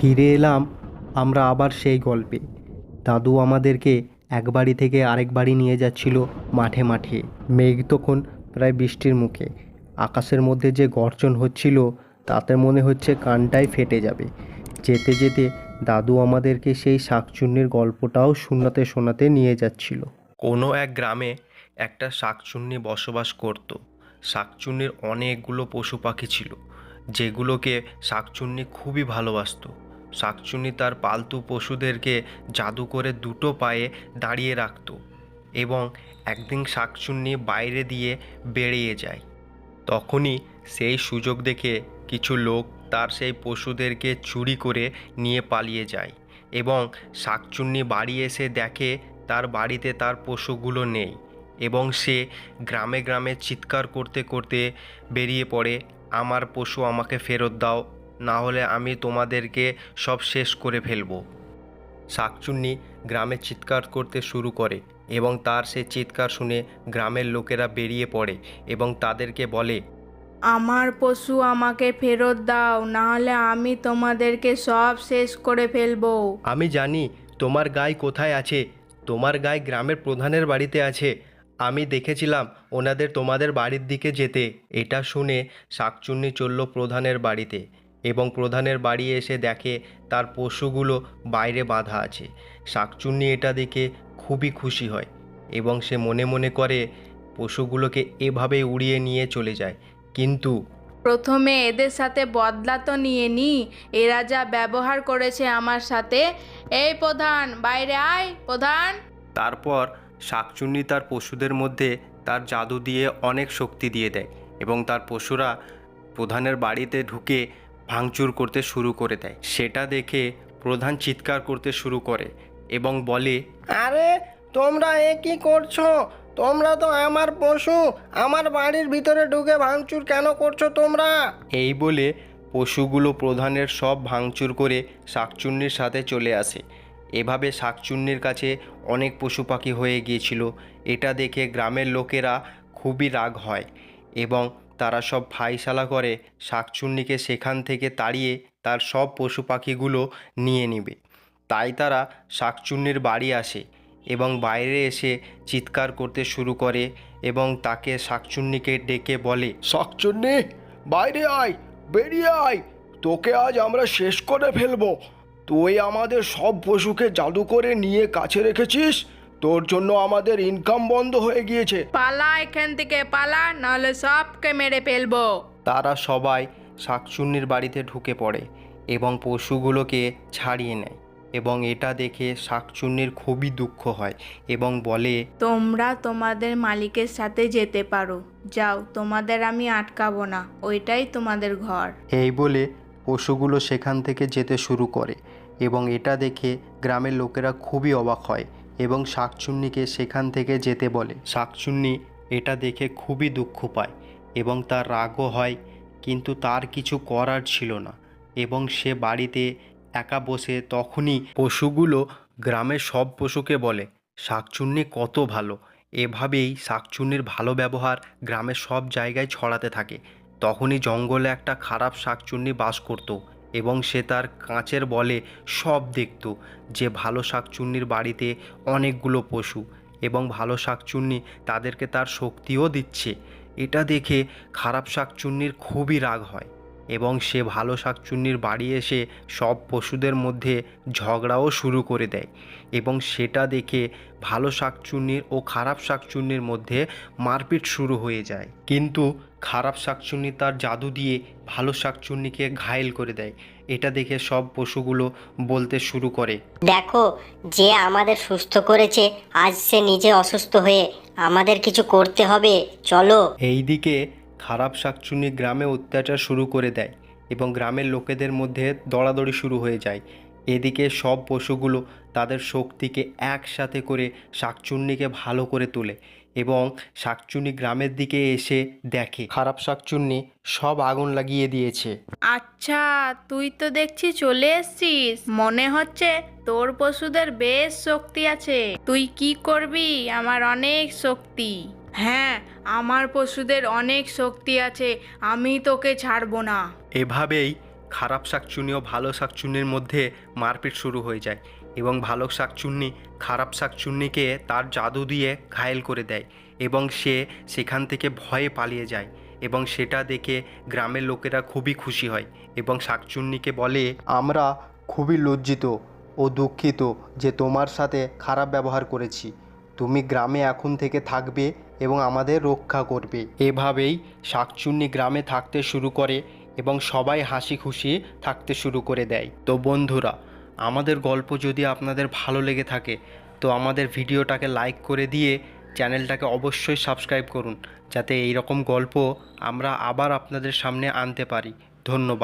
ফিরে এলাম আমরা আবার সেই গল্পে। দাদু আমাদেরকে এক বাড়ি থেকে আরেক বাড়ি নিয়ে যাচ্ছিল মাঠে মাঠে। মেঘ তখন প্রায় বৃষ্টির মুখে। আকাশের মধ্যে যে গর্জন হচ্ছিল তাতে মনে হচ্ছে কানটাই ফেটে যাবে। যেতে যেতে দাদু আমাদেরকে সেই শাকচুন্নির গল্পটাও শোনাতে শোনাতে নিয়ে যাচ্ছিল। কোনো এক গ্রামে একটা শাকচুন্নি বসবাস করত। শাকচুন্নির অনেকগুলো পশু পাখি ছিল, যেগুলোকে শাকচুন্নি খুবই ভালোবাসতো। শাকচুন্নি তার পালতু পশুদেরকে জাদু করে দুটো পায়ে দাঁড়িয়ে রাখত এবং একদিন শাকচুন্নি বাইরে দিয়ে বেরিয়ে যায়। তখনই সেই সুযোগ দেখে কিছু লোক তার সেই পশুদেরকে চুরি করে নিয়ে পালিয়ে যায় এবং শাকচুন্নি বাড়ি এসে দেখে তার বাড়িতে তার পশুগুলো নেই এবং সে গ্রামে গ্রামে চিৎকার করতে করতে বেরিয়ে পড়ে, আমার পশু আমাকে ফেরত দাও, না হলে আমি তোমাদেরকে সব শেষ করে ফেলবো। শাকচুন্নি গ্রামে চিৎকার করতে শুরু করে এবং তার সে চিৎকার শুনে গ্রামের লোকেরা বেরিয়ে পড়ে এবং তাদেরকে বলে, আমার পশু আমাকে ফেরত দাও, নাহলে আমি তোমাদেরকে সব শেষ করে ফেলবো। আমি জানি তোমার গাই কোথায় আছে। তোমার গাই গ্রামের প্রধানের বাড়িতে আছে। আমি দেখেছিলাম ওনাদের তোমাদের বাড়ির দিকে যেতে। এটা শুনে শাকচুন্নি চলল প্রধানের বাড়িতে এবং প্রধানের বাড়ি এসে দেখে তার পশুগুলো বাইরে বাঁধা আছে। শাকচুন্নি এটা দেখে খুবই খুশি হয় এবং সে মনে মনে করে পশুগুলোকে এভাবে উড়িয়ে নিয়ে চলে যায়। কিন্তু প্রথমে এদের সাথে বদলা তো নিয়ে নি, এরা যা ব্যবহার করেছে আমার সাথে। এই প্রধান, বাইরে আয় প্রধান। তারপর শাকচুন্নি তার পশুদের মধ্যে তার জাদু দিয়ে অনেক শক্তি দিয়ে দেয় এবং তার পশুরা প্রধানের বাড়িতে ঢুকে ভাঙচুর করতে শুরু করে দেয়। সেটা দেখে প্রধান চিৎকার করতে শুরু করে এবং বলে, আরে তোমরা এ কি করছো? তোমরা তো আমার পশু, আমার বাড়ির ভিতরে ঢুকে ভাঙচুর কেন করছো তোমরা? এই বলে পশুগুলো প্রধানের সব ভাঙচুর করে শাকচুন্নির সাথে চলে আসে। এভাবে শাকচুন্নির কাছে অনেক পশু পাখি হয়ে গিয়েছিল। এটা দেখে গ্রামের লোকেরা খুবই রাগ হয় এবং তারা সব ফাইসালা করে শাকচুন্নিকে সেখান থেকে তাড়িয়ে তার সব পশু পাখিগুলো নিয়ে নেবে। তাই তারা শাকচুন্নির বাড়ি আসে এবং বাইরে এসে চিৎকার করতে শুরু করে এবং তাকে শাকচুন্নিকে ডেকে বলে, শাকচুন্নি, বাইরে আয়, বেরিয়ে আয়, তোকে আজ আমরা শেষ করে ফেলবো। তুই আমাদের সব পশুকে জাদু করে নিয়ে কাছে রেখেছিস, তোর জন্য আমাদের ইনকাম বন্ধ হয়ে গিয়েছে। পালা এখান থেকে, পালা, নাহলে সবকে মেরে ফেলবো। তারা সবাই শাকচুন্নির বাড়িতে ঢুকে পড়ে এবং পশুগুলোকে ছাড়িয়ে নেয় এবং এটা দেখে শাকচুন্নির খুবই দুঃখ হয় এবং বলে, তোমরা তোমাদের মালিকের সাথে যেতে পারো, যাও, তোমাদের আমি আটকাবো না, ওইটাই তোমাদের ঘর। এই বলে পশুগুলো সেখান থেকে যেতে শুরু করে এবং এটা দেখে গ্রামের লোকেরা খুবই অবাক হয় এবং শাকচুন্নিকে সেখান থেকে যেতে বলে। শাকচুন্নি এটা দেখে খুবই দুঃখ পায় এবং তার রাগও হয়, কিন্তু তার কিছু করার ছিল না এবং সে বাড়িতে একা বসে তখনই পশুগুলো গ্রামের সব পশুকে বলে, শাকচুন্নি কত ভালো। এভাবেই শাকচুন্নির ভালো ব্যবহার গ্রামের সব জায়গায় ছড়াতে থাকে। তখনই জঙ্গলে একটা খারাপ শাকচুন্নি বাস করত এবং সে তার কাঁচের বলে সব দেখত যে ভালো শাকচুন্নির বাড়িতে অনেকগুলো পশু এবং ভালো শাকচুন্নি তাদেরকে তার শক্তিও দিচ্ছে। এটা দেখে খারাপ শাকচুন্নির খুবই রাগ হয় এবং সে ভালো শাকচুন্নির বাড়ি এসে সব পশুদের মধ্যে ঝগড়াও শুরু করে দেয় এবং সেটা দেখে ভালো শাকচুন্নির ও খারাপ শাকচুন্নির মধ্যে মারপিট শুরু হয়ে যায়। কিন্তু খারাপ শাকচুন্নি তার জাদু দিয়ে ভালো শাকচুন্নিকে ঘায়েল করে দেয়। এটা দেখে সব পশুগুলো বলতে শুরু করে, দেখো, যে আমাদের সুস্থ করেছে আজ সে নিজে অসুস্থ হয়ে আমাদের কিছু করতে হবে, চলো। এইদিকে খারাপ শাকচুন্নি গ্রামে অত্যাচার শুরু করে দেয় এবং গ্রামের লোকেদের মধ্যে দৌড়াদৌড়ি শুরু হয়ে যায়। এদিকে সব পশুগুলো তাদের শক্তিকে একসাথে করে শাকচুন্নিকে ভালো করে তোলে এবং শাকচুন্নি গ্রামের দিকে এসে দেখে খারাপ শাকচুন্নি সব আগুন লাগিয়ে দিয়েছে। আচ্ছা, তুই তো দেখছি চলে এসছিস, মনে হচ্ছে তোর পশুদের বেশ শক্তি আছে। তুই কি করবি? আমার অনেক শক্তি। হ্যাঁ, আমার পশুদের অনেক শক্তি আছে, আমি তোকে ছাড়বো না। এভাবেই খারাপ শাকচুন্নি ও ভালো শাকচুন্নির মধ্যে মারপিট শুরু হয়ে যায় এবং ভালো শাকচুন্নি খারাপ শাকচুন্নিকে তার জাদু দিয়ে ঘায়েল করে দেয় এবং সে সেখান থেকে ভয়ে পালিয়ে যায় এবং সেটা দেখে গ্রামের লোকেরা খুবই খুশি হয় এবং শাকচুন্নিকে বলে, আমরা খুবই লজ্জিত ও দুঃখিত যে তোমার সাথে খারাপ ব্যবহার করেছি। তুমি গ্রামে এখন থেকে থাকবে এবং আমাদের রক্ষা করবে। এভাবেই শাকচুন্নি গ্রামে থাকতে শুরু করে এবং সবাই হাসি খুশি থাকতে শুরু করে দেয়। তো বন্ধুরা, আমাদের গল্প যদি আপনাদের ভালো লেগে থাকে তো আমাদের ভিডিওটাকে লাইক করে দিয়ে চ্যানেলটাকে অবশ্যই সাবস্ক্রাইব করুন, যাতে এই রকম গল্প আমরা আবার আপনাদের সামনে আনতে পারি। ধন্যবাদ।